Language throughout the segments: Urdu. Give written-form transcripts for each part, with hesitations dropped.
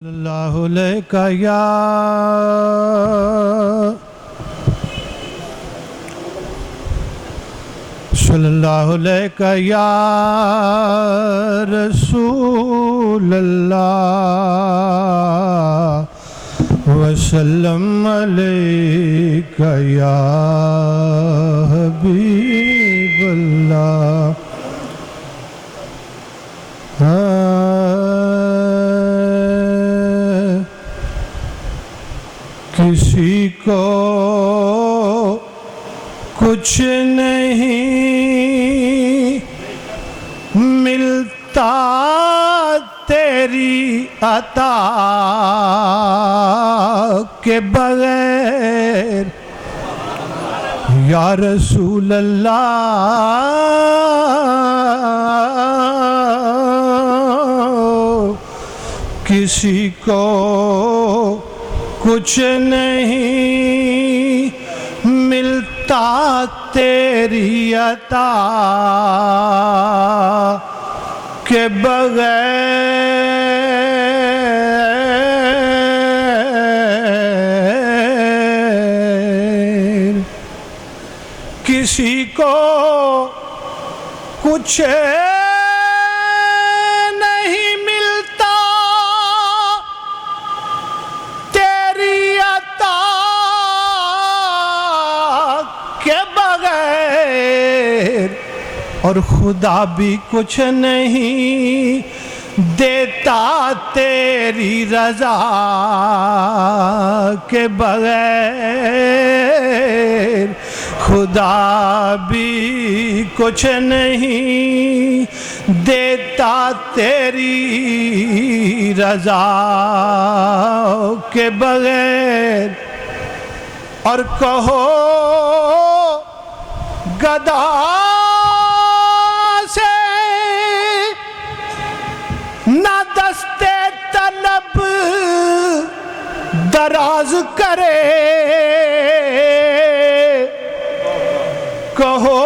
اللہ علیک یا صلی اللہ علیک یا رسول اللہ وسلم علیک یا حبیب اللہ کسی کو کچھ نہیں ملتا تیری عطا کے بغیر یا رسول اللہ کسی کو کچھ نہیں ملتا تیری عطا کے بغیر کسی کو کچھ اور خدا بھی کچھ نہیں دیتا تیری رضا کے بغیر خدا بھی کچھ نہیں دیتا تیری رضا کے بغیر اور کہو گدا دراز کرے کہو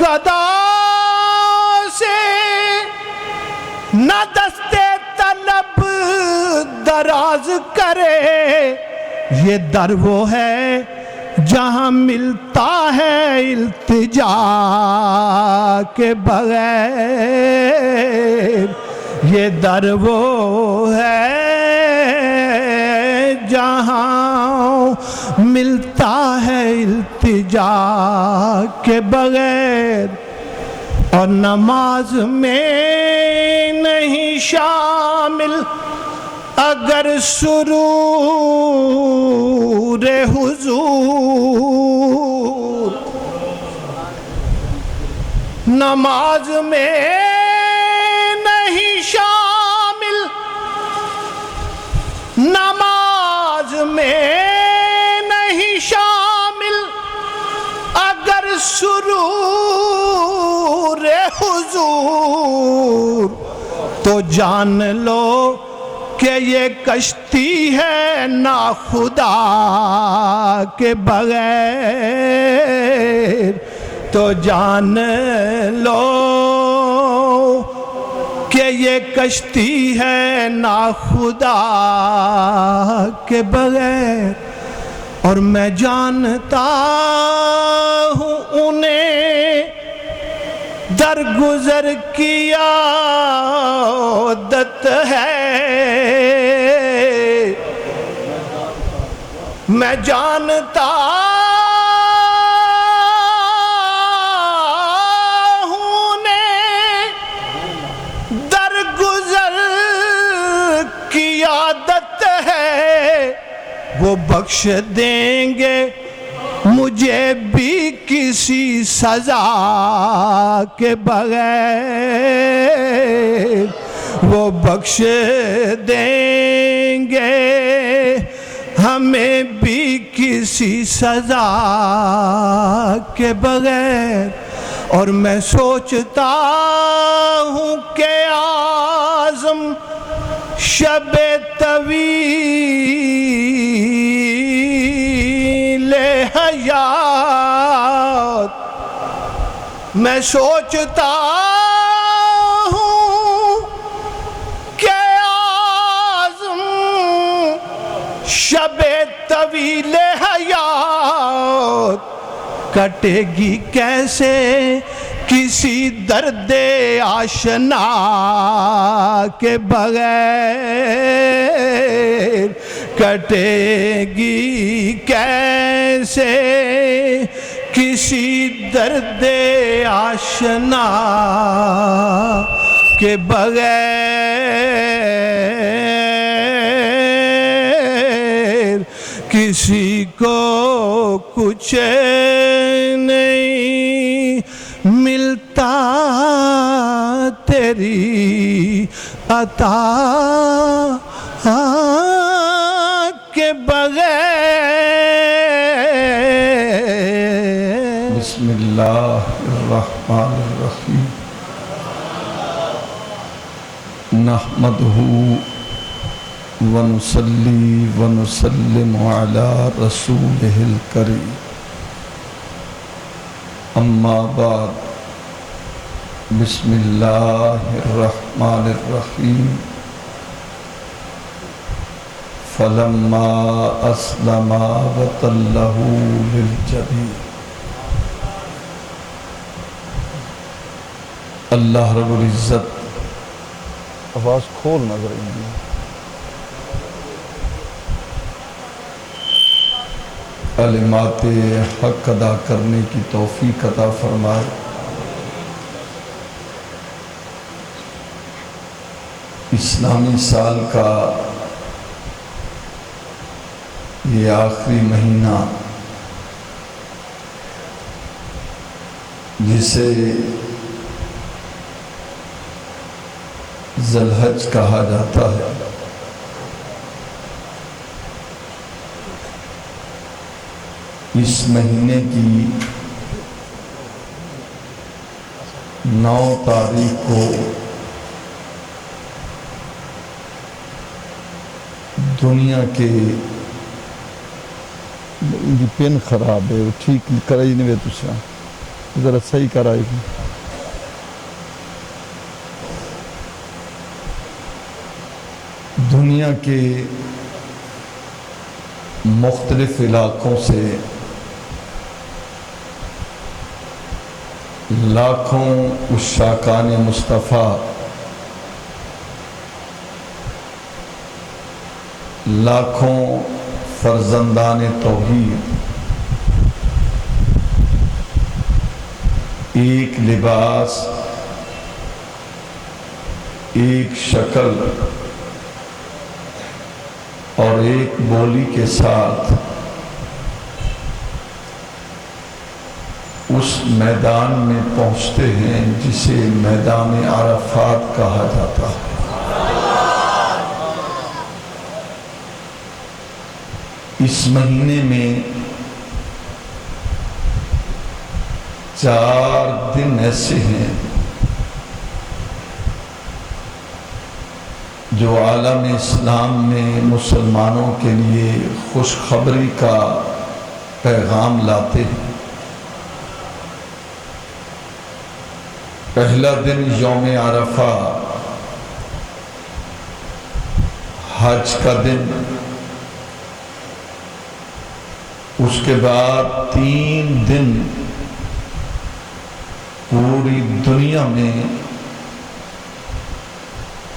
گدا سے نہ دستے طلب دراز کرے یہ در وہ ہے جہاں ملتا ہے التجا کے بغیر یہ در وہ ہے جہاں ملتا ہے التجا کے بغیر اور نماز میں نہیں شامل اگر سرور حضور نماز میں نہیں شامل نماز میں نہیں شامل اگر سرور حضور تو جان لو کہ یہ کشتی ہے نا خدا کے بغیر تو جان لو کہ یہ کشتی ہے نا خدا کے بغیر اور میں جانتا ہوں انہیں درگزر کی عادت ہے میں جانتا وہ بخش دیں گے مجھے بھی کسی سزا کے بغیر وہ بخش دیں گے ہمیں بھی کسی سزا کے بغیر اور میں سوچتا ہوں کہ اعظم شب طویل حیات میں سوچتا ہوں کہ شب طویل حیات کٹے گی کیسے کسی درد آشنا کے بغیر، کٹے گی کیسے کسی درد آشنا کے بغیر، کسی کو کچھ نہیں ملتا تیری عطا کے بغیر۔ بسم اللہ الرحمن الرحیم، نحمدہ ونصلی ونسلم علی رسولہ الکریم، اما بعد، بسم اللہ الرحمن الرحیم، فلما اسلما وتلہ للجبین۔ اللہ رب العزت، آواز کھول نظر آئیں، کلمات حق ادا کرنے کی توفیق عطا فرمائے۔ اسلامی سال کا یہ آخری مہینہ جسے ذی الحج کہا جاتا ہے، اس مہینے کی 9 تاریخ کو دنیا کے پین خراب ہے، وہ ٹھیک کرائی نہیں تُسا ذرا صحیح کرائی۔ دنیا کے مختلف علاقوں سے لاکھوں عشاقان مصطفیٰ، لاکھوں فرزندان توحید ایک لباس، ایک شکل اور ایک بولی کے ساتھ اس میدان میں پہنچتے ہیں جسے میدان عرفات کہا جاتا ہے۔ اس مہینے میں 4 دن ایسے ہیں جو عالم اسلام میں مسلمانوں کے لیے خوشخبری کا پیغام لاتے ہیں۔ پہلا دن یوم عرفہ، حج کا دن، اس کے بعد 3 دن پوری دنیا میں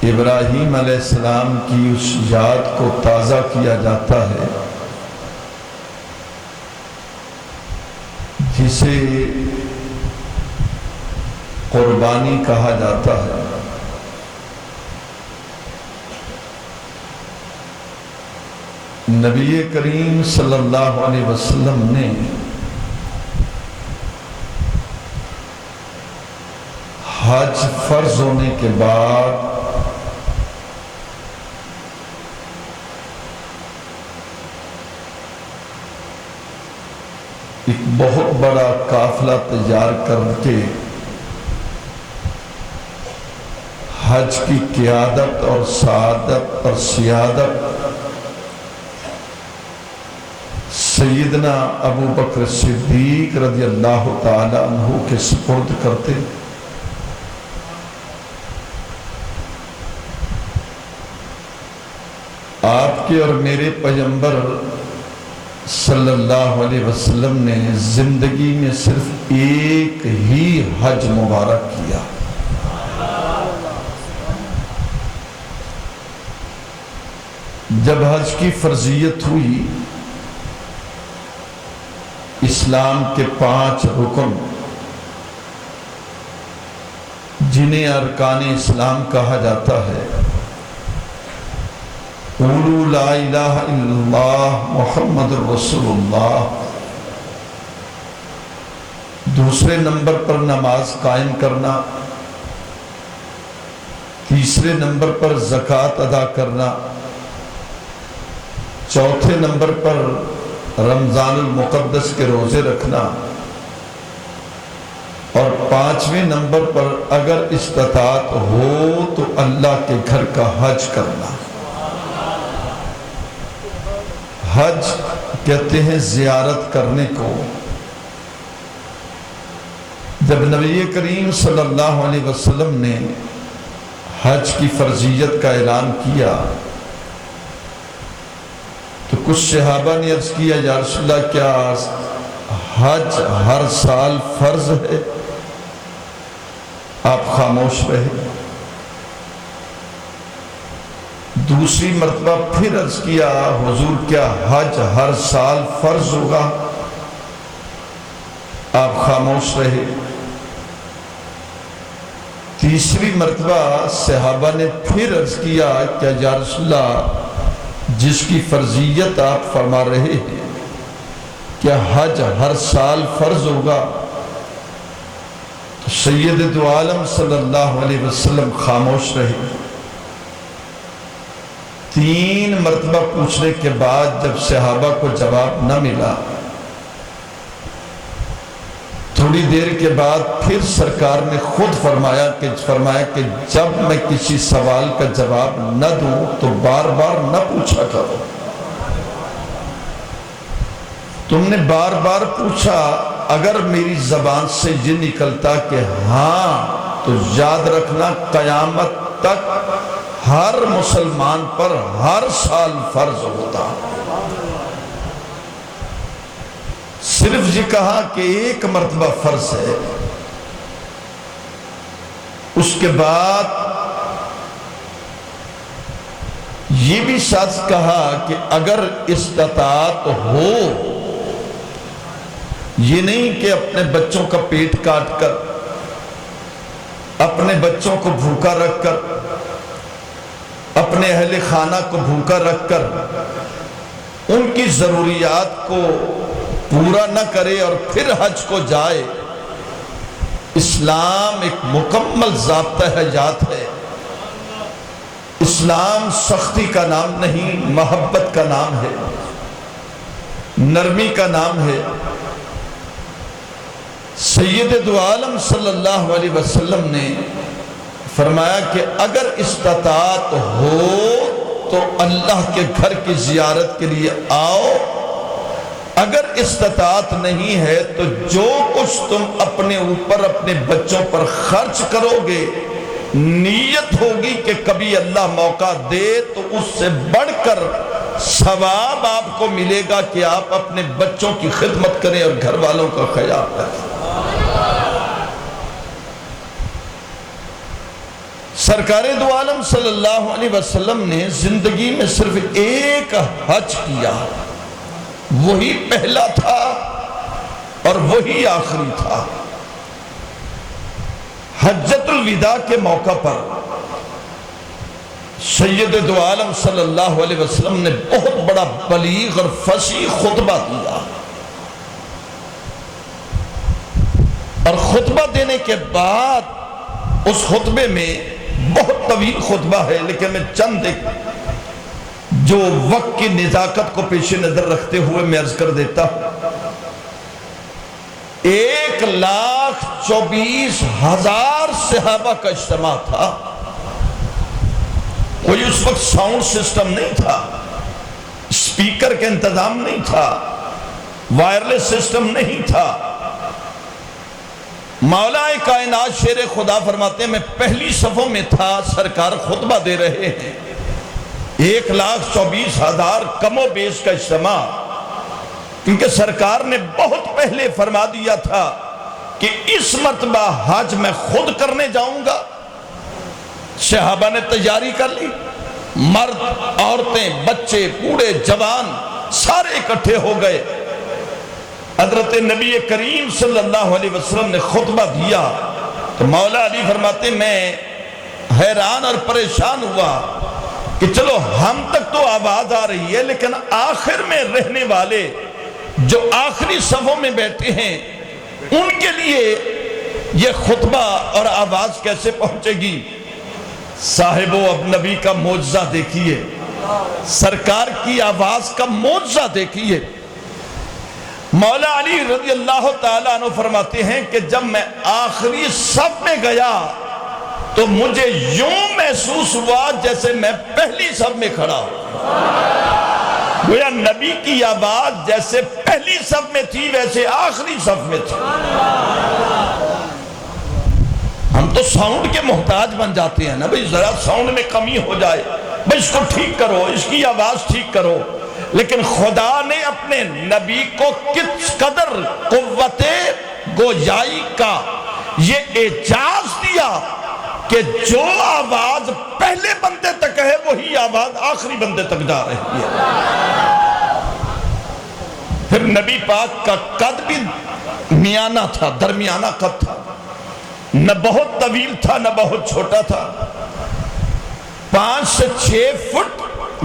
ابراہیم علیہ السلام کی اس یاد کو تازہ کیا جاتا ہے جسے قربانی کہا جاتا ہے۔ نبی کریم صلی اللہ علیہ وسلم نے حج فرض ہونے کے بعد ایک بہت بڑا قافلہ تیار کر کے حج کی قیادت اور سعادت اور سیادت سیدنا ابو بکر صدیق رضی اللہ تعالی عنہ کے سپرد کرتے۔ آپ کے اور میرے پیغمبر صلی اللہ علیہ وسلم نے زندگی میں صرف ایک ہی حج مبارک کیا. جب حج کی فرضیت ہوئی، اسلام کے 5 رکن جنہیں ارکان اسلام کہا جاتا ہے، قولوا لا الہ الا اللہ محمد رسول اللہ، دوسرے نمبر پر نماز قائم کرنا، تیسرے نمبر پر زکوٰۃ ادا کرنا، چوتھے نمبر پر رمضان المقدس کے روزے رکھنا، اور 5ویں نمبر پر اگر استطاعت ہو تو اللہ کے گھر کا حج کرنا. حج کہتے ہیں زیارت کرنے کو. جب نبی کریم صلی اللہ علیہ وسلم نے حج کی فرضیت کا اعلان کیا تو کچھ صحابہ نے عرض کیا، یا رسول اللہ کیا حج ہر سال فرض ہے؟ آپ خاموش رہے. دوسری مرتبہ پھر عرض کیا، حضور کیا حج ہر سال فرض ہوگا؟ آپ خاموش رہے. تیسری مرتبہ صحابہ نے پھر عرض کیا کہ یا رسول اللہ جس کی فرضیت آپ فرما رہے ہیں کیا حج ہر سال فرض ہوگا؟ تو سید دو عالم صلی اللہ علیہ وسلم خاموش رہے. 3 مرتبہ پوچھنے کے بعد جب صحابہ کو جواب نہ ملا، تھوڑی دیر کے بعد پھر سرکار نے خود فرمایا کہ جب میں کسی سوال کا جواب نہ دوں تو بار بار نہ پوچھا کرو. تم نے بار بار پوچھا، اگر میری زبان سے یہ نکلتا کہ ہاں تو یاد رکھنا قیامت تک ہر مسلمان پر ہر سال فرض ہوتا. صرف یہ کہا کہ ایک مرتبہ فرض ہے. اس کے بعد یہ بھی ساتھ کہا کہ اگر استطاعت ہو، یہ نہیں کہ اپنے بچوں کا پیٹ کاٹ کر، اپنے بچوں کو بھوکا رکھ کر، اپنے اہل خانہ کو بھوکا رکھ کر ان کی ضروریات کو پورا نہ کرے اور پھر حج کو جائے. اسلام ایک مکمل ضابطہ حیات ہے. اسلام سختی کا نام نہیں، محبت کا نام ہے، نرمی کا نام ہے. سید دو عالم صلی اللہ علیہ وسلم نے فرمایا کہ اگر استطاعت ہو تو اللہ کے گھر کی زیارت کے لیے آؤ، اگر استطاعت نہیں ہے تو جو کچھ تم اپنے اوپر اپنے بچوں پر خرچ کرو گے، نیت ہوگی کہ کبھی اللہ موقع دے تو اس سے بڑھ کر ثواب آپ کو ملے گا کہ آپ اپنے بچوں کی خدمت کریں اور گھر والوں کا خیال رکھیں. سرکار دو عالم صلی اللہ علیہ وسلم نے زندگی میں صرف ایک حج کیا، وہی پہلا تھا اور وہی آخری تھا. حجۃ الوداع کے موقع پر سید دو عالم صلی اللہ علیہ وسلم نے بہت بڑا بلیغ اور فصیح خطبہ دیا، اور خطبہ دینے کے بعد اس خطبے میں بہت طویل خطبہ ہے لیکن میں چند ایک جو وقت کی نزاکت کو پیش نظر رکھتے ہوئے میں عرض کر دیتا ہوں. 1,24,000 صحابہ کا اجتماع تھا. کوئی اس وقت ساؤنڈ سسٹم نہیں تھا، اسپیکر کا انتظام نہیں تھا، وائرلیس سسٹم نہیں تھا. مولا کائنات شیر خدا فرماتے ہیں میں پہلی صفوں میں تھا، سرکار خطبہ دے رہے ہیں. 1,24,000 کم و بیش کا اجتماع، کیونکہ سرکار نے بہت پہلے فرما دیا تھا کہ اس مرتبہ حج میں خود کرنے جاؤں گا۔ صحابہ نے تیاری کر لی، مرد، عورتیں، بچے، بوڑھے، جوان سارے اکٹھے ہو گئے۔ حضرت نبی کریم صلی اللہ علیہ وسلم نے خطبہ دیا تو مولا علی فرماتے میں حیران اور پریشان ہوا کہ چلو ہم تک تو آواز آ رہی ہے، لیکن آخر میں رہنے والے جو آخری صفوں میں بیٹھے ہیں ان کے لیے یہ خطبہ اور آواز کیسے پہنچے گی؟ صاحبو اب نبی کا معجزہ دیکھیے، سرکار کی آواز کا معجزہ دیکھیے۔ مولا علی رضی اللہ تعالیٰ عنہ فرماتے ہیں کہ جب میں آخری صف میں گیا تو مجھے یوں محسوس ہوا جیسے میں پہلی صف میں کھڑا ہوں۔ گویا نبی کی آواز جیسے پہلی صف میں تھی ویسے آخری صف میں تھی۔ ہم تو ساؤنڈ کے محتاج بن جاتے ہیں نا، بھئی ذرا ساؤنڈ میں کمی ہو جائے، بھئی اس کو ٹھیک کرو، اس کی آواز ٹھیک کرو۔ لیکن خدا نے اپنے نبی کو کس قدر قوت گویائی کا یہ اعجاز دیا کہ جو آواز پہلے بندے تک ہے وہی آواز آخری بندے تک جا رہی ہے۔ پھر نبی پاک کا قد بھی میانہ تھا، درمیانہ قد تھا، نہ بہت طویل تھا نہ بہت چھوٹا تھا، 5 سے 6 فٹ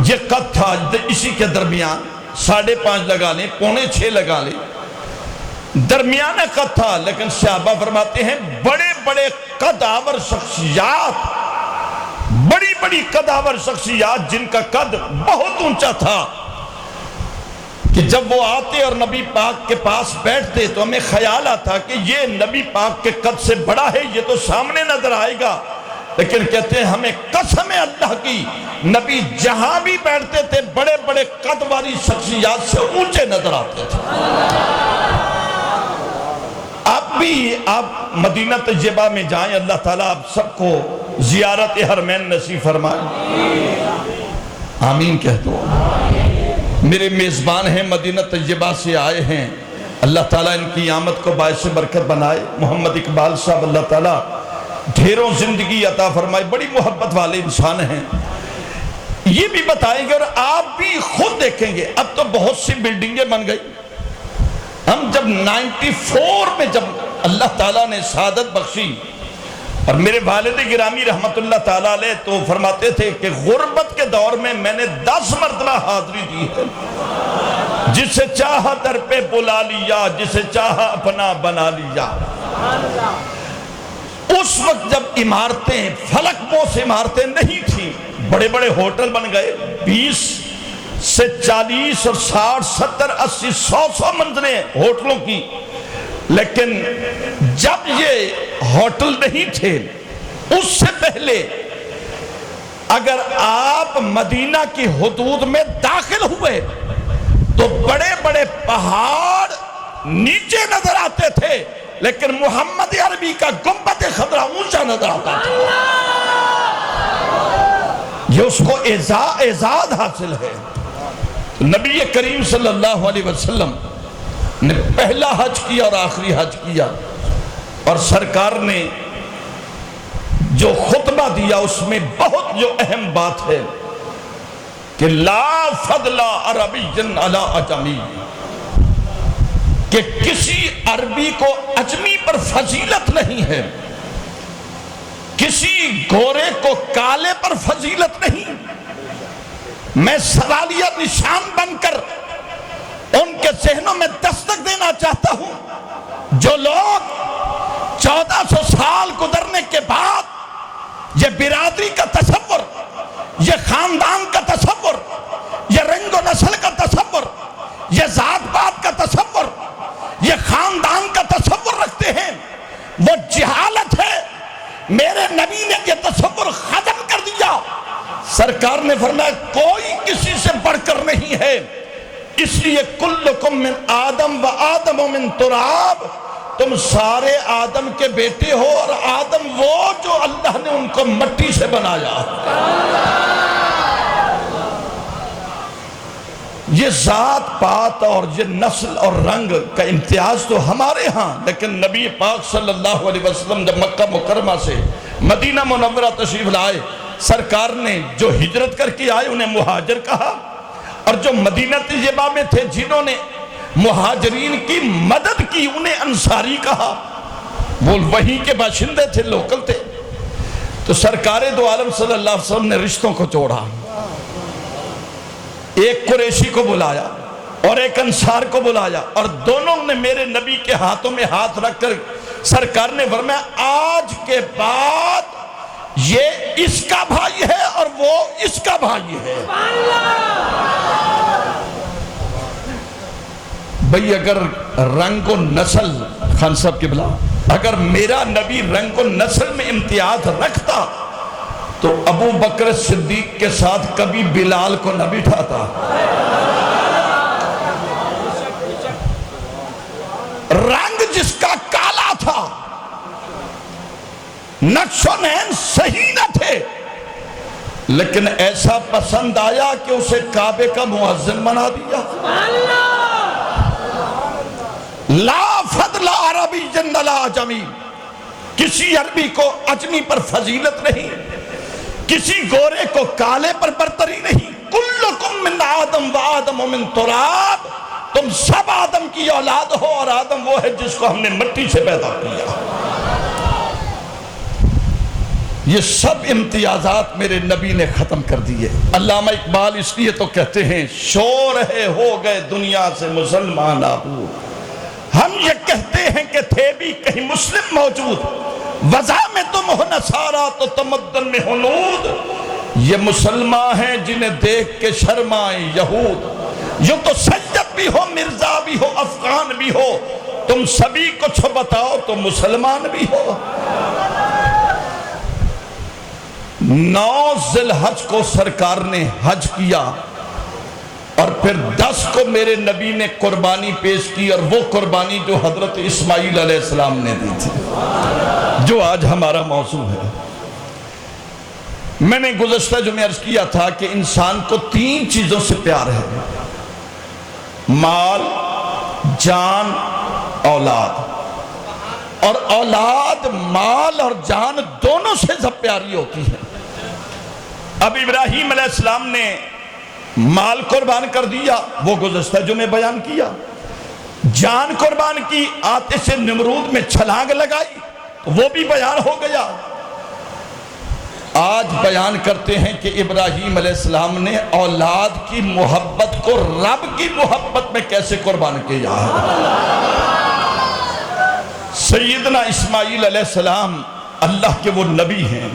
یہ قد تھا، اسی کے درمیان 5.5 لگا لیں، 5.25 لگا لیں، درمیانہ قد تھا۔ لیکن صحابہ فرماتے ہیں بڑے بڑے قدآور شخصیات، بڑی بڑی قدآور شخصیات جن کا قد بہت اونچا تھا، کہ جب وہ آتے اور نبی پاک کے پاس بیٹھتے تو ہمیں خیال آتا کہ یہ نبی پاک کے قد سے بڑا ہے، یہ تو سامنے نظر آئے گا، لیکن کہتے ہیں ہمیں قسم اللہ کی نبی جہاں بھی بیٹھتے تھے بڑے بڑے قد والی شخصیات سے اونچے نظر آتے تھے۔ اب بھی آپ مدینہ طیبہ میں جائیں، اللہ تعالیٰ آپ سب کو زیارت حرمین نصیب فرمائے، آمین کہہ دو۔ میرے میزبان ہیں، مدینہ طیبہ سے آئے ہیں، اللہ تعالیٰ ان کی آمد کو باعث برکت بنائے۔ محمد اقبال صاحب اللہ تعالیٰ ڈھیروں زندگی عطا فرمائے، بڑی محبت والے انسان ہیں۔ یہ بھی بتائیں گے اور آپ بھی خود دیکھیں گے، اب تو بہت سی بلڈنگیں بن گئی۔ ہم جب 94 میں جب اللہ تعالیٰ نے سعادت بخشی، اور میرے والد گرامی رحمت اللہ تعالیٰ علیہ تو فرماتے تھے کہ غربت کے دور میں میں نے 10 مرتبہ حاضری دی ہے، جسے چاہا در پہ بلا لیا، جسے چاہا اپنا بنا لیا۔ اس وقت جب عمارتیں فلک بوس عمارتیں نہیں تھیں، بڑے بڑے ہوٹل بن گئے، 20 سے 40 اور 60 70 80 100 منزلیں ہوٹلوں کی۔ لیکن جب یہ ہوٹل نہیں تھے اس سے پہلے اگر آپ مدینہ کی حدود میں داخل ہوئے تو بڑے بڑے پہاڑ نیچے نظر آتے تھے، لیکن محمد عربی کا گنبد خضرا اونچا نظر آتا تھا۔ یہ اس کو اعزاز حاصل ہے۔ نبی کریم صلی اللہ علیہ وسلم نے پہلا حج کیا اور آخری حج کیا، اور سرکار نے جو خطبہ دیا اس میں بہت جو اہم بات ہے کہ لا فضل عربی علی اجمی، کہ کسی عربی کو اجمی پر فضیلت نہیں ہے، کسی گورے کو کالے پر فضیلت نہیں۔ میں سوالیہ نشان بن کر ان کے ذہنوں میں دستک دینا چاہتا ہوں، جو لوگ 1400 سال گزرنے کے بعد یہ برادری کا تصور، یہ خاندان کا تصور، یہ رنگ و نسل کا تصور، یہ ذات پات کا تصور، یہ خاندان کا تصور رکھتے ہیں، وہ جہالت ہے۔ میرے نبی نے یہ تصور ختم کر دیا۔ سرکار نے فرمایا کوئی کسی سے بڑھ کر نہیں ہے، اس لیے کلکم من آدم و آدم من تراب، تم سارے آدم کے بیٹے ہو، اور آدم وہ جو اللہ نے ان کو مٹی سے بنایا۔ یہ ذات پات اور یہ نسل اور رنگ کا امتیاز تو ہمارے ہاں، لیکن نبی پاک صلی اللہ علیہ وسلم جب مکہ مکرمہ سے مدینہ منورہ تشریف لائے، سرکار نے جو ہجرت کر کے آئے انہیں مہاجر کہا، اور جو مدینہ طیبہ میں تھے جنہوں نے مہاجرین کی مدد کی انہیں انصاری کہا، وہ وہیں کے باشندے تھے، لوکل تھے۔ تو سرکار دو عالم صلی اللہ علیہ وسلم نے رشتوں کو جوڑا، ایک قریشی کو بلایا اور ایک انصار کو بلایا، اور دونوں نے میرے نبی کے ہاتھوں میں ہاتھ رکھ کر سرکار نے فرمایا آج کے بعد یہ اس کا بھائی ہے اور وہ اس کا بھائی ہے۔ بھئی اگر رنگ و نسل، خان صاحب کی بلا، اگر میرا نبی رنگ و نسل میں امتیاز رکھتا تو ابو بکر صدیق کے ساتھ کبھی بلال کو نہ بٹھاتا۔ رنگ جس کا کالا تھا، نقش و نین صحیح نہ تھے، لیکن ایسا پسند آیا کہ اسے کعبے کا مؤذن بنا دیا۔ لا فضل عربی جن لا عجمی، کسی عربی کو عجمی پر فضیلت نہیں، کسی گورے کو کالے پر برتری نہیں۔ کلکم من آدم و آدم من تراب، تم سب آدم کی اولاد ہو، اور آدم وہ ہے جس کو ہم نے مٹی سے پیدا کیا۔ یہ سب امتیازات میرے نبی نے ختم کر دیے۔ علامہ اقبال اس لیے تو کہتے ہیں شور ہے ہو گئے دنیا سے مسلمان آبود، ہم یہ کہتے ہیں کہ تھے بھی کہیں مسلم موجود، وضع میں تم ہو نصارہ تو تمدن میں ہنود۔ یہ مسلمان ہیں جنہیں دیکھ کے شرمائیں یہود، یوں تو سید بھی ہو مرزا بھی ہو افغان بھی ہو، تم سبھی کچھ بتاؤ تو مسلمان بھی ہو۔ 9 ذی الحج کو سرکار نے حج کیا، اور پھر 10 کو میرے نبی نے قربانی پیش کی، اور وہ قربانی جو حضرت اسماعیل علیہ السلام نے دی تھی، جو آج ہمارا موضوع ہے۔ میں نے گزشتہ جو میں عرض کیا تھا کہ انسان کو 3 چیزوں سے پیار ہے: مال، جان، اولاد۔ اور اولاد، مال اور جان دونوں سے سب پیاری ہوتی ہے۔ اب ابراہیم علیہ السلام نے مال قربان کر دیا، وہ گزشتہ جو میں بیان کیا۔ جان قربان کی، آتش نمرود میں چھلانگ لگائی، وہ بھی بیان ہو گیا۔ آج بیان کرتے ہیں کہ ابراہیم علیہ السلام نے اولاد کی محبت کو رب کی محبت میں کیسے قربان کیا ہے۔ سیدنا اسماعیل علیہ السلام اللہ کے وہ نبی ہیں،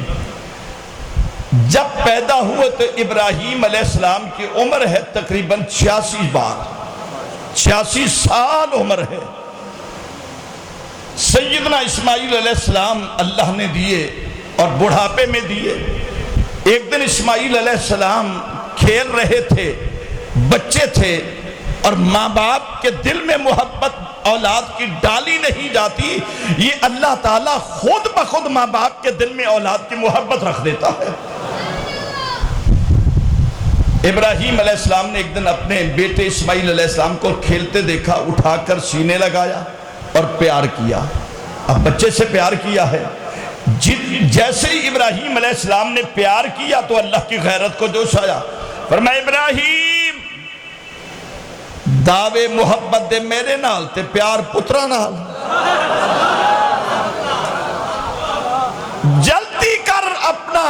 جب پیدا ہوئے تو ابراہیم علیہ السلام کی عمر ہے تقریباً 86 سال عمر ہے۔ سیدنا اسماعیل علیہ السلام اللہ نے دیے اور بڑھاپے میں دیے۔ ایک دن اسماعیل علیہ السلام کھیل رہے تھے، بچے تھے، اور ماں باپ کے دل میں محبت اولاد کی ڈالی نہیں جاتی، یہ اللہ تعالیٰ خود بخود ماں باپ کے دل میں اولاد کی محبت رکھ دیتا ہے۔ ابراہیم علیہ السلام نے ایک دن اپنے بیٹے اسماعیل علیہ السلام کو کھیلتے دیکھا، اٹھا کر سینے لگایا اور پیار کیا۔ اب بچے سے پیار کیا ہے، جیسے ہی ابراہیم علیہ السلام نے پیار کیا تو اللہ کی غیرت کو جوش آیا۔ فرمایا ابراہیم دعوے محبت دے میرے نال تے پیار پترا نال، جلدی کر اپنا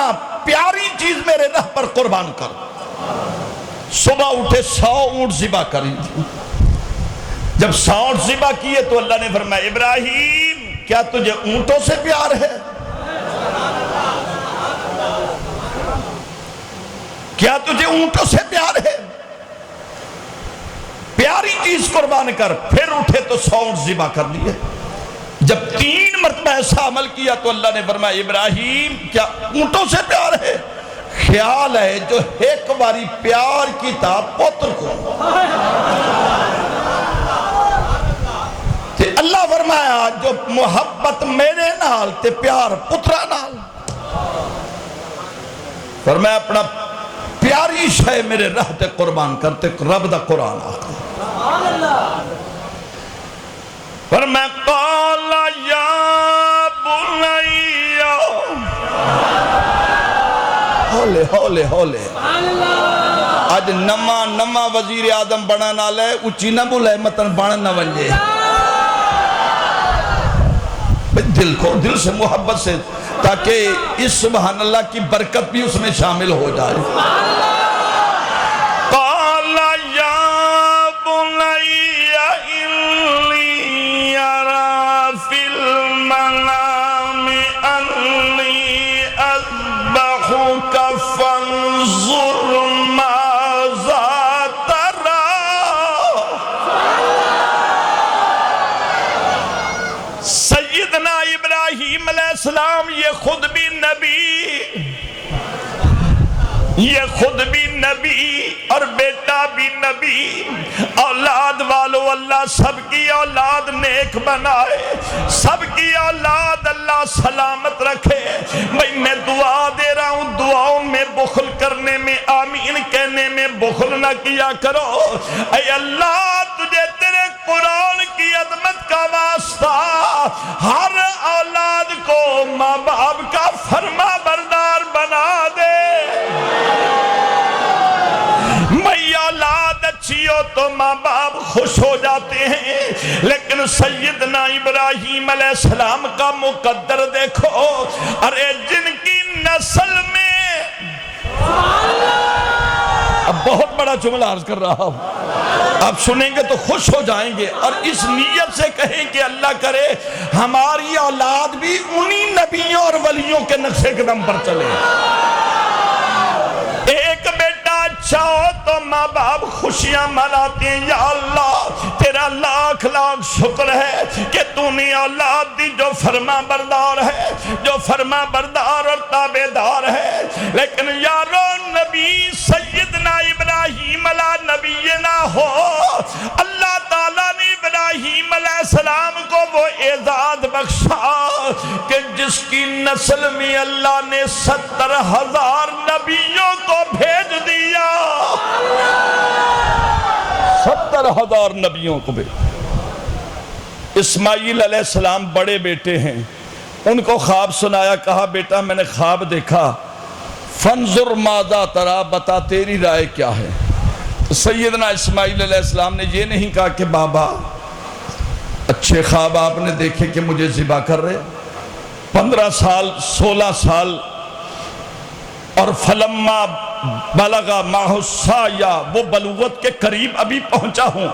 پیاری چیز میرے راہ پر قربان کر۔ صبح اٹھے 100 اونٹ ذبح کری، جب 100 اونٹ ذبح کیے تو اللہ نے فرمایا ابراہیم کیا تجھے اونٹوں سے پیار ہے؟ کیا تجھے اونٹوں سے پیار ہے؟ پیاری چیز قربان کر۔ پھر اٹھے تو 100 اونٹ ذبح کر لیے۔ جب 3 مرتبہ ایسا عمل کیا تو اللہ نے فرمایا ابراہیم کیا اونٹوں سے پیار ہے؟ خیال ہے جو ایک باری پیار کی تھا پتر کو، تے اللہ فرمایا جو محبت میرے نال تے پیار پترا نال۔ فرمایا اپنا پیاری شے میرے رہتے قربان کرتے رب دا قرآن آتا پر میں قال یا بنیا ہولے ہولے ہولے آج نما وزیر اعظم بنا نہ لے اچھی نہ بولے مطلب بنا نہ ونجے دل کو دل سے محبت سے تاکہ اس سبحان اللہ کی برکت بھی اس میں شامل ہو جائے قال یا بنی انی اری فی المنام انی اذبحک فانظر ماذا تری سیدنا ابراہیم علیہ السلام یہ خود بھی نبی اور بیٹا بھی نبی اولاد والو اللہ سب کی اولاد نیک بنائے سب کی اولاد اللہ سلامت رکھے میں دعا دے رہا ہوں دعاؤں میں بخل کرنے میں آمین کہنے میں بخل نہ کیا کرو اے اللہ تجھے تیرے قرآن کی عظمت کا واسطہ ہر اولاد کو ماں باپ کا فرما بردار بنا دے میں اولاد اچھی ہو تو ماں باپ خوش ہو جاتے ہیں لیکن سیدنا ابراہیم علیہ السلام کا مقدر دیکھو ارے جن کی نسل میں اب بہت بڑا جملہ عرض کر رہا ہوں آپ سنیں گے تو خوش ہو جائیں گے اور اس نیت سے کہیں کہ اللہ کرے ہماری اولاد بھی انہی نبیوں اور ولیوں کے نقش قدم پر چلے ایک بیٹا اچھا ہو تو ماں باپ خوشیاں مناتے ہیں یا اللہ تیرا لاکھ لاکھ شکر ہے کہ تو نے اولاد دی جو فرما بردار ہے جو فرما بردار اور تابعدار ہے لیکن یارو نبی سیدنا ابراہیم علیہ نبینا ہو اللہ تعالیٰ نے ابراہیم علیہ السلام کو وہ اعزاز بخشا کہ جس کی نسل میں اللہ نے 70,000 نبیوں کو بھیج دیا 70,000 نبیوں کو بھیج اسماعیل علیہ السلام بڑے بیٹے ہیں ان کو خواب سنایا کہا بیٹا میں نے خواب دیکھا فانظر ماذا تری بتا تیری رائے کیا ہے سیدنا اسماعیل علیہ السلام نے یہ نہیں کہا کہ بابا اچھے خواب آپ نے دیکھے کہ مجھے ذبح کر رہے 15 سال 16 سال اور فلما بلغا معہ السعی وہ بلوغت کے قریب ابھی پہنچا ہوں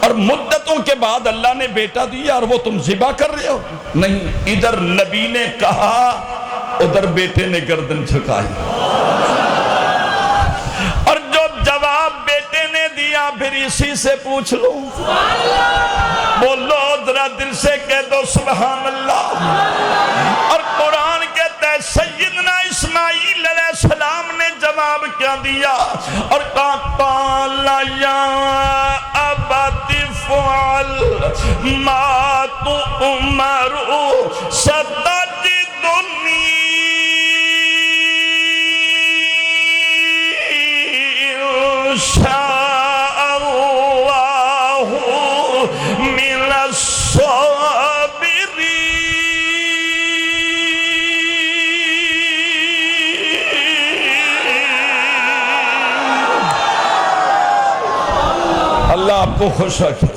اور مدتوں کے بعد اللہ نے بیٹا دیا اور وہ تم ذبح کر رہے ہو نہیں ادھر نبی نے کہا ادھر بیٹے نے گردن جھکائی اور جو جواب بیٹے نے دیا پھر اسی سے پوچھ لو بولو ذرا دل سے کہہ دو سبحان اللہ اور قرآن کہتا ہے سیدنا اسماعیل علیہ السلام نے جواب کیا دیا اور کہا قال یا ابت فعل ما تؤمر ستجدنی شاء اللہ من الصابرین اللہ آپ کو خوش رکھے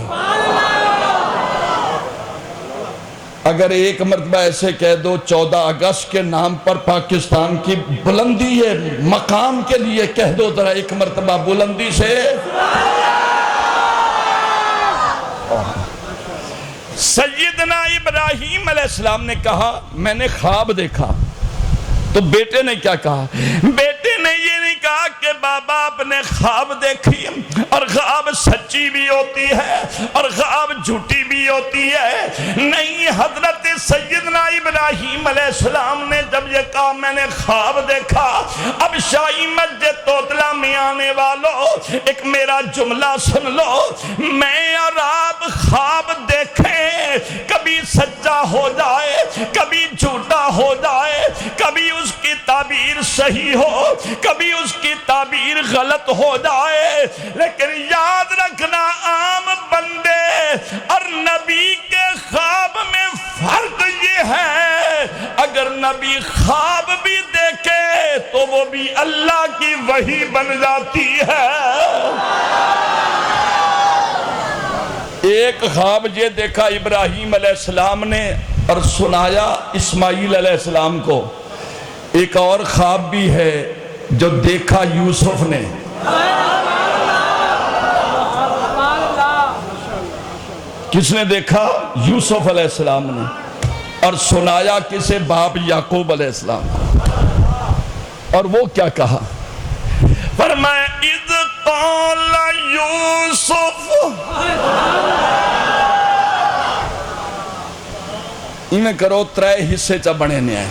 اگر ایک مرتبہ ایسے کہہ دو 14 اگست کے نام پر پاکستان کی بلندی ہے مقام کے لیے کہہ دو ذرا ایک مرتبہ بلندی سے سیدنا ابراہیم علیہ السلام نے کہا میں نے خواب دیکھا تو بیٹے نے کیا کہا بیٹے نے یہ نہیں کہا کہ بابا آپ نے خواب دیکھی اور خواب سچی بھی ہوتی ہے اور خواب جھوٹی بھی ہوتی ہے نہیں حضرت سیدنا ابراہیم علیہ السلام نے جب یہ کہا میں نے خواب دیکھا اب شاہی مسجد توتلا میں آنے والوں ایک میرا جملہ سن لو میں اور آپ خواب دیکھیں کبھی سچا ہو جائے کبھی جھوٹا ہو جائے کبھی اس کی تعریف تعبیر صحیح ہو، کبھی اس کی تعبیر غلط ہو جائے، لیکن یاد رکھنا عام بندے اور نبی کے خواب میں فرق یہ ہے، اگر نبی خواب بھی دیکھے تو وہ بھی اللہ کی وحی بن جاتی ہے۔ ایک خواب یہ دیکھا ابراہیم علیہ السلام نے اور سنایا اسماعیل علیہ السلام کو، ایک اور خواب بھی ہے جو دیکھا یوسف نے۔ کس نے دیکھا؟ یوسف علیہ السلام نے، اور سنایا کسے؟ باپ یعقوب علیہ السلام کو۔ اور وہ کیا کہا؟ فرمایا اذ قال یوسف، انہیں کرو ترے حصے چا بنے نے آئے۔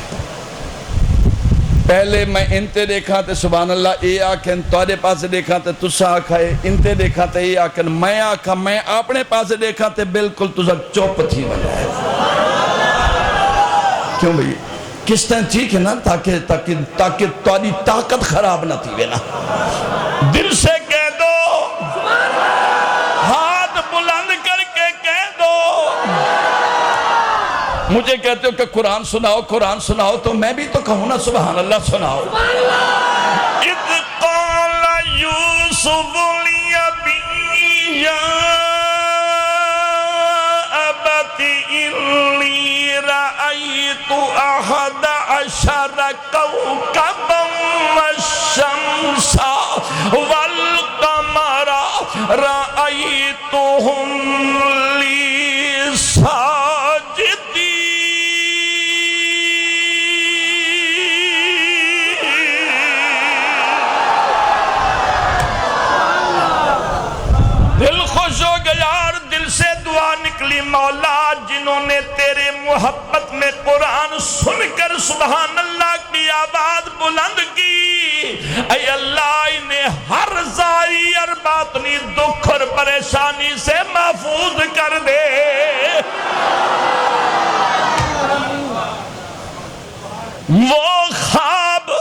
پہلے میں انتے دیکھا تے سبحان اللہ اے آکھن، توڑے پاسے دیکھا تے تسا آکھائے، انتے دیکھا تے اے آکھن، میں آکھا، میں اپنے پاسے دیکھا تے بالکل تسا چوپ تھی بجائے۔ کیوں بھئی؟ کس طرح ٹھیک ہے نا، تاکہ توڑی طاقت خراب نہ تھی نا۔ دل سے کہہ دو، ہاتھ بلند کر کے کہہ دو۔ مجھے کہتے ہو کہ قرآن سناؤ، قرآن سناؤ، تو میں بھی تو کہوں نا سبحان اللہ سناؤ۔ اذ قال یوسف لأبیہ یا ابت انی رأیت احد عشر کوکبا والشمس والقمر رأیتهم لی ساجدین۔ دل خوش ہو گیا اور دل سے دعا نکلی، مولا جنہوں نے تیرے محبت میں قرآن سن کر سبحان اللہ کی آواز بلند کی، اے اللہ انہیں ہر ظاہری اور باطنی دکھ اور پریشانی سے محفوظ کر دے۔ وہ خواب،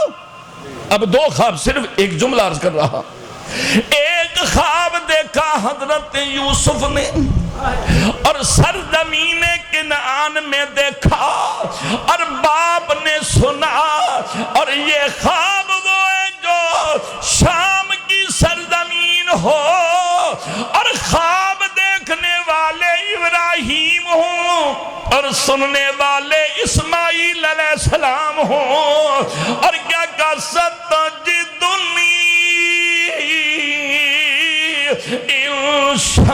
اب دو خواب، صرف ایک جملہ عرض کر رہا۔ ایک خواب دیکھا حضرت یوسف نے اور سرزمین کنعان میں دیکھا اور باپ نے سنا، اور یہ خواب وہ ہے جو شام کی سرزمین ہو اور خواب دیکھنے والے ابراہیم ہوں اور سننے والے اسماعیل علیہ السلام ہوں، اور کیا کہا؟ ستجدنی انشاء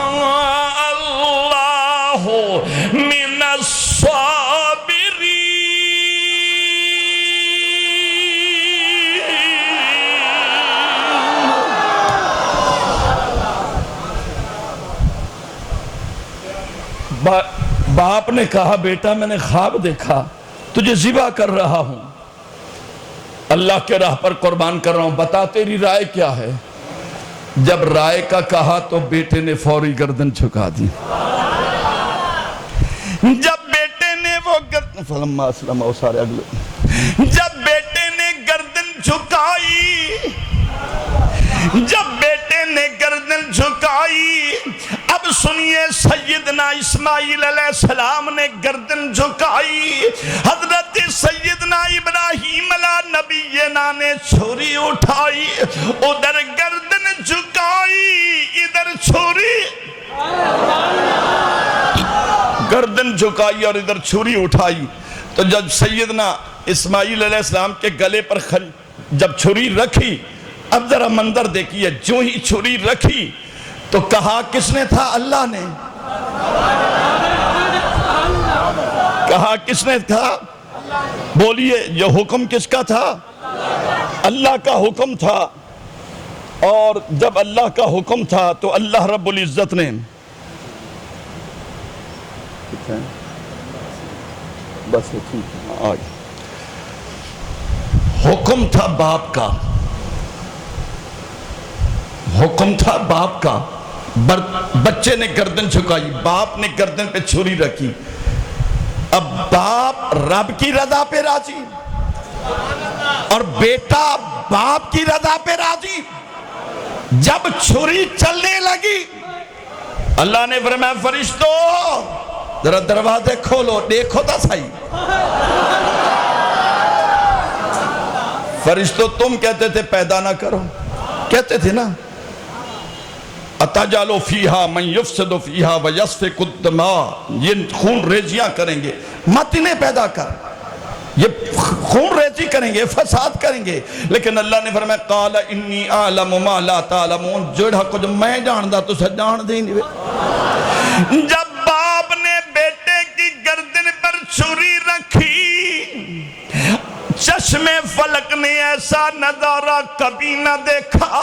اللہ من الصابرین۔ باپ نے کہا بیٹا میں نے خواب دیکھا، تجھے ذبح کر رہا ہوں، اللہ کے راہ پر قربان کر رہا ہوں، بتا تیری رائے کیا ہے؟ جب رائے کا کہا تو بیٹے نے فوری گردن جھکا دی۔ جب بیٹے نے وہ گردن فلما اسلم او سارے اگلے، جب بیٹے نے گردن جھکائی، جب بیٹے نے گردن جھکائی، اب سنیے سیدنا اسماعیل علیہ السلام نے گردن جھکائی، حضرت سیدنا ابراہیم علیہ نبینا نے چھری اٹھائی، ادھر گردن جھکائی ادھر چھری، گردن جھکائی اور ادھر چھری اٹھائی۔ تو جب سیدنا اسماعیل علیہ السلام کے گلے پر جب چھری رکھی، اب ذرا منظر دیکھیے، جو ہی چھری رکھی تو کہا کس نے تھا؟ اللہ نے۔ کہا کس نے تھا؟ بولیے، یہ حکم کس کا تھا؟ اللہ کا حکم تھا، اور جب اللہ کا حکم تھا تو اللہ رب العزت نے بس حکم تھا باپ کا، حکم تھا باپ کا، بچے نے گردن جھکائی، باپ نے گردن پہ چھری رکھی، اب باپ رب کی رضا پہ راضی، اور بیٹا باپ کی رضا پہ راضی. جب چھری چلنے لگی اللہ نے فرمایا فرشتوں ذرا دروازے کھولو دیکھو تا صحیح. فرشتوں تم کہتے تھے پیدا نہ کرو, کہتے تھے نا اتجعل فیہا من یفسد فیہا ویسفک الدماء, یہ خون ریزیاں کریں گے, مت انہیں پیدا کر, یہ خون ریزی کریں گے, فساد کریں گے. لیکن اللہ نے فرمایا قال انی اعلم ما لا تعلمون, جڑا کچھ میں جاندا تو سے جان دیں گے. جب باپ نے بیٹے کی گردن پر چھری رکھی چشم فلک نے ایسا نظارہ کبھی نہ دیکھا,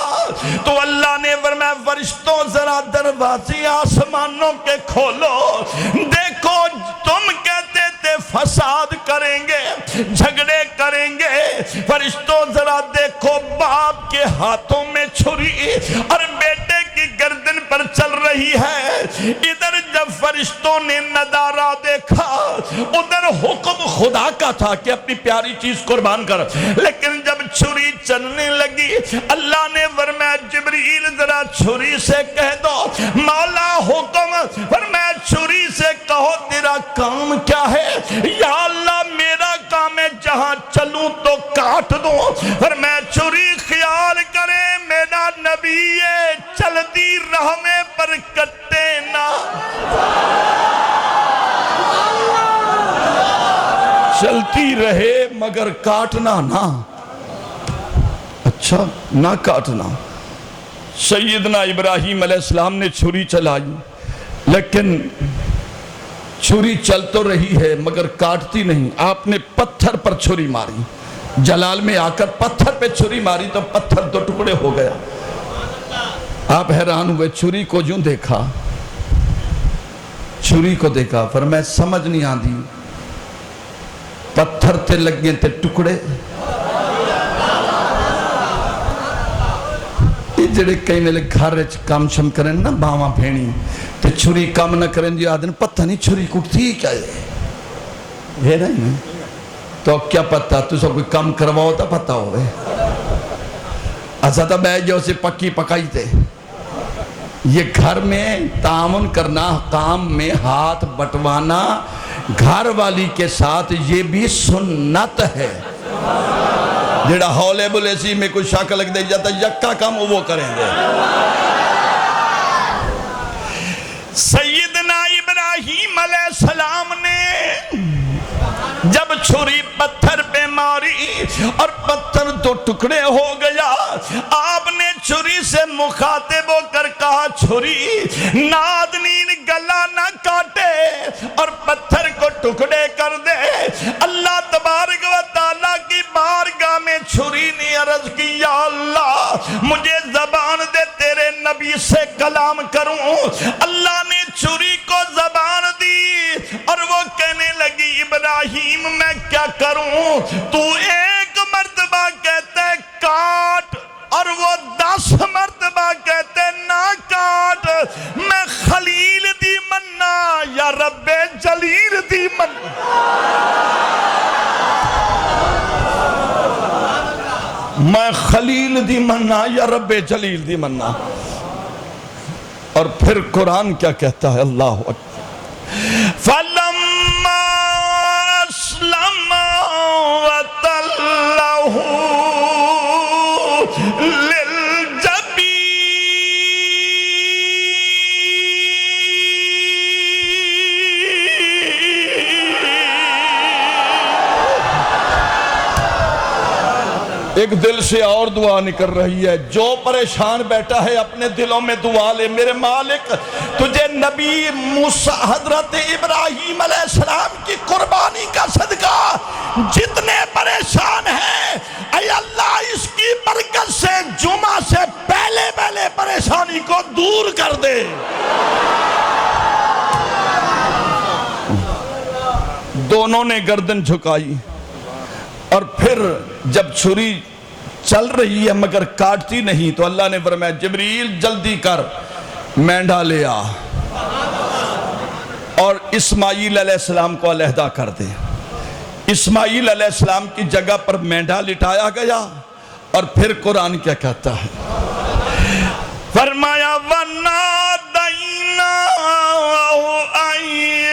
تو اللہ نے فرمایا فرشتوں ذرا دروازے آسمانوں کے کھولو, دیکھو تم کہتے تھے فساد کریں گے, جھگڑے کریں گے, فرشتوں ذرا دیکھو باپ کے ہاتھوں میں چھری اور بیٹے کی گردن پر چل رہی ہے. ادھر جب فرشتوں نے نظارہ دیکھا ادھر حکم خدا کا تھا کہ اپنی پیاری چیز قربان کر, لیکن جب چھری چلنے لگی اللہ نے فرمایا جبریل ذرا چھری سے کہہ دو مولا حکم, فرمایا چھری سے کہو تیرا کام کیا ہے. یا اللہ میرا کام ہے جہاں چلوں تو کاٹ دوں, فرمایا چھری خیال کرے میرا نبی ہے چلتی راہ میں پر کٹے نہ, چلتی رہے مگر کاٹنا نہ. اچھا نہ کاٹنا. سیدنا ابراہیم علیہ السلام نے چھری چلائی, لیکن چھری چل تو رہی ہے مگر کاٹتی نہیں. آپ نے پتھر پر چھری ماری, جلال میں آ کر پتھر پہ چھری ماری تو پتھر دو ٹکڑے ہو گیا. آپ حیران ہوئے, چھری کو جوں دیکھا, چھری کو دیکھا, فرمایا سمجھ نہیں آندی پتھر تے لگے تے ٹکڑے. یہ جڑے کئی ویلے گھر کام شم کریں نا باواں بھینی تے چھری کام نہ کریں جی آدھن پتہ نہیں چھری کٹتی کیا ہے نہیں تو کیا پتہ تو سب کوئی کام کرواؤ تا پتہ ہوئے. ازادہ بے جو سے پکی پکائی تے, یہ گھر میں تعاون کرنا, کام میں ہاتھ بٹوانا گھر والی کے ساتھ یہ بھی سنت ہے. جڑا ہولے بولے سی میں کوئی شاک لگ دے جاتا یکا کام وہ کریں گے. سیدنا ابراہیم علیہ السلام نے جب چھری پتھر پہ ماری اور پتھر دو ٹکڑے ہو گیا, آپ نے چھری سے مخاطب ہو کر کہا چھری نادنین گلا نہ کاٹے اور پتھر کو ٹکڑے کر دے. اللہ تبارک و تعالیٰ کی بارگاہ میں چھری نے عرض کی یا اللہ مجھے زبان دے تیرے نبی سے کلام کروں. اللہ نے چھری کو زبان دی اور وہ کہنے لگی ابراہیم میں کیا کروں, تو ایک مرتبہ کہتے کاٹ اور وہ 10 مرتبہ کہتے نہ کاٹ. میں خلیل دی مننا یا رب جلیل دی مننا. میں خلیل دی مننا یا رب جلیل دی مننا. اور پھر قرآن کیا کہتا ہے اللہ اکبر, فَلَمَّا أَسْلَمَا وَتَلَّهُ لِلْجَبِينِ ایک دل سے اور دعا نکل رہی ہے. جو پریشان بیٹھا ہے اپنے دلوں میں دعا لے. میرے مالک تجھے نبی موسیٰ حضرت ابراہیم علیہ السلام کی قربانی کا صدقہ جتنے پریشان ہیں اے اللہ اس کی برکت سے جمعہ سے پہلے پریشانی کو دور کر دے. دونوں نے گردن جھکائی اور پھر جب چھری چل رہی ہے مگر کاٹتی نہیں تو اللہ نے فرمایا جبریل جلدی کر مینڈا لے آ اور اسماعیل علیہ السلام کو علیحدہ کر دے. اسماعیل علیہ السلام کی جگہ پر مینڈا لٹایا گیا، اور پھر قرآن کیا کہتا ہے؟ فرمایا وَنَادَيْنَاهُ أَن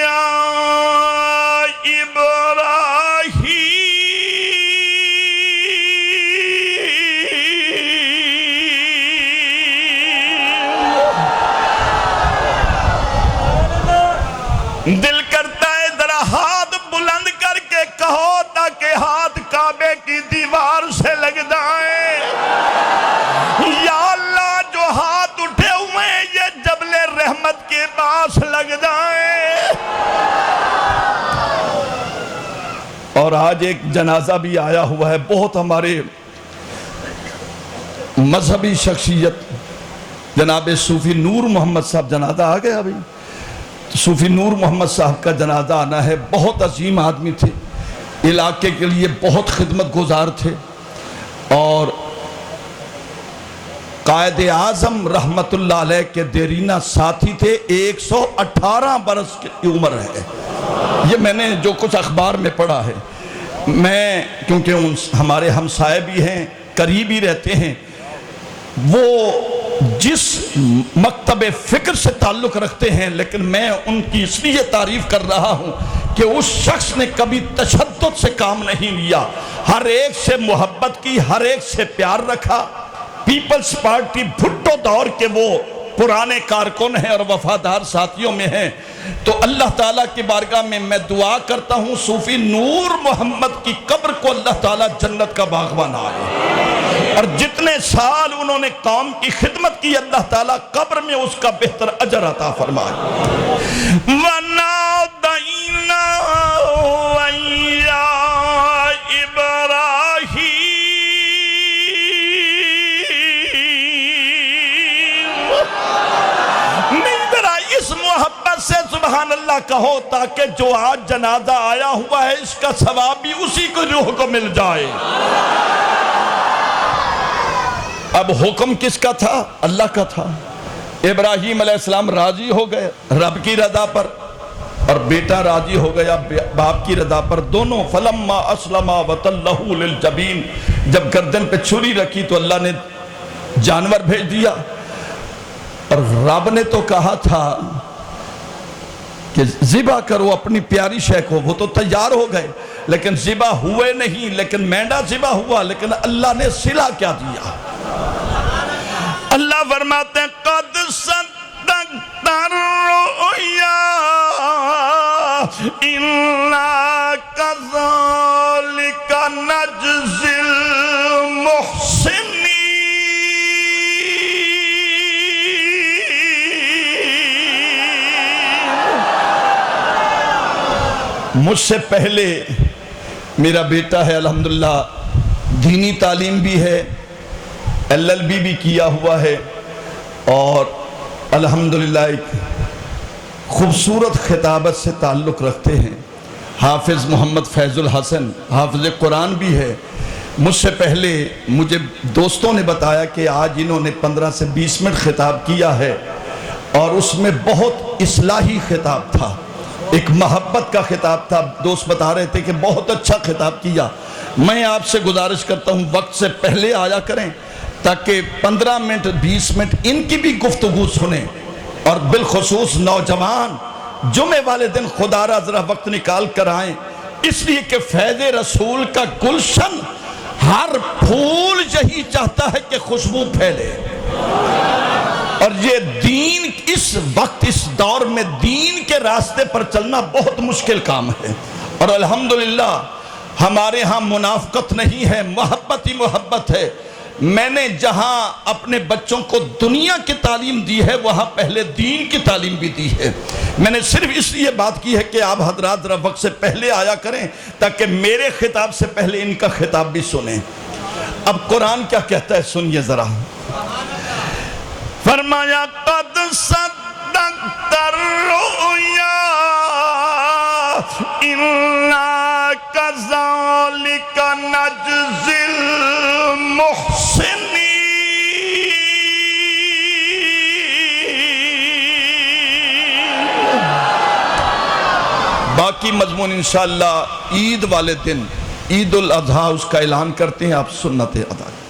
يَا إبراہیم۔ دل کرتا ہے ذرا ہاتھ بلند کر کے کہو تاکہ ہاتھ کعبے کی دیوار سے لگ جائے، یا اللہ جو ہاتھ اٹھے ہوئے ہیں یہ جبل رحمت کے پاس لگ جائیں۔ اور آج ایک جنازہ بھی آیا ہوا ہے، بہت ہمارے مذہبی شخصیت جناب صوفی نور محمد صاحب، جنازہ آ گیا ابھی، صوفی نور محمد صاحب کا جنازہ آنا ہے۔ بہت عظیم آدمی تھے، علاقے کے لیے بہت خدمت گزار تھے، اور قائد اعظم رحمت اللہ علیہ کے دیرینہ ساتھی تھے۔ 118 برس کی عمر ہے، یہ میں نے جو کچھ اخبار میں پڑھا ہے۔ میں کیونکہ ہمارے ہمسائے بھی ہیں، قریب ہی رہتے ہیں، وہ جس مکتب فکر سے تعلق رکھتے ہیں، لیکن میں ان کی اس لیے تعریف کر رہا ہوں کہ اس شخص نے کبھی تشدد سے کام نہیں لیا، ہر ایک سے محبت کی، ہر ایک سے پیار رکھا۔ پیپلز پارٹی بھٹو دور کے وہ پرانے کارکن ہیں اور وفادار ساتھیوں میں ہیں۔ تو اللہ تعالیٰ کی بارگاہ میں میں دعا کرتا ہوں صوفی نور محمد کی قبر کو اللہ تعالیٰ جنت کا باغ بنائے، اور جتنے سال انہوں نے قوم کی خدمت کی اللہ تعالیٰ قبر میں اس کا بہتر اجر عطا فرمائے۔ وَنَادَيْنَاهُ أَن يَا إبراہیم۔ نہیں ذرا اس محبت سے سبحان اللہ کہو تاکہ جو آج جنازہ آیا ہوا ہے اس کا ثواب بھی اسی کو روح کو مل جائے۔ اب حکم کس کا تھا؟ اللہ کا تھا۔ ابراہیم علیہ السلام راضی ہو گئے رب کی رضا پر، اور بیٹا راضی ہو گیا باپ کی رضا پر، دونوں۔ فلما اسلما وتلہ للجبین، جب گردن پہ چھری رکھی تو اللہ نے جانور بھیج دیا، اور رب نے تو کہا تھا کہ ذبح کرو اپنی پیاری شے کو، وہ تو تیار ہو گئے لیکن ذبح ہوئے نہیں، لیکن مینڈا ذبح ہوا، لیکن اللہ نے صلہ کیا دیا؟ اللہ فرماتے ہیں قد صدقت الرؤیا انا کذالک نجزی المحسنین۔ مجھ سے پہلے میرا بیٹا ہے الحمدللہ، دینی تعلیم بھی ہے، LLB بھی کیا ہوا ہے، اور الحمدللہ ایک خوبصورت خطابت سے تعلق رکھتے ہیں۔ حافظ محمد فیض الحسن حافظ قرآن بھی ہے۔ مجھ سے پہلے مجھے دوستوں نے بتایا کہ آج انہوں نے 15 سے 20 منٹ خطاب کیا ہے، اور اس میں بہت اصلاحی خطاب تھا، ایک محبت کا خطاب تھا۔ دوست بتا رہے تھے کہ بہت اچھا خطاب کیا۔ میں آپ سے گزارش کرتا ہوں وقت سے پہلے آیا کریں تاکہ 15 منٹ 20 منٹ ان کی بھی گفتگو سنیں، اور بالخصوص نوجوان جمعے والے دن خدا را ذرا وقت نکال کر آئیں، اس لیے کہ فیض رسول کا گلشن ہر پھول یہی چاہتا ہے کہ خوشبو پھیلے، اور یہ دین اس وقت اس دور میں دین کے راستے پر چلنا بہت مشکل کام ہے، اور الحمدللہ ہمارے ہاں منافقت نہیں ہے، محبت ہی محبت ہے۔ میں نے جہاں اپنے بچوں کو دنیا کی تعلیم دی ہے وہاں پہلے دین کی تعلیم بھی دی ہے۔ میں نے صرف اس لیے بات کی ہے کہ آپ حضرات ذرا وقت سے پہلے آیا کریں تاکہ میرے خطاب سے پہلے ان کا خطاب بھی سنیں۔ اب قرآن کیا کہتا ہے سنیے ذرا۔ فرمایا قد صدقت الرؤیا انا کذالک نجزی المحسنین۔ باقی مضمون انشاءاللہ عید والے دن عید الاضحیٰ اس کا اعلان کرتے ہیں، آپ سنت ادا کریں۔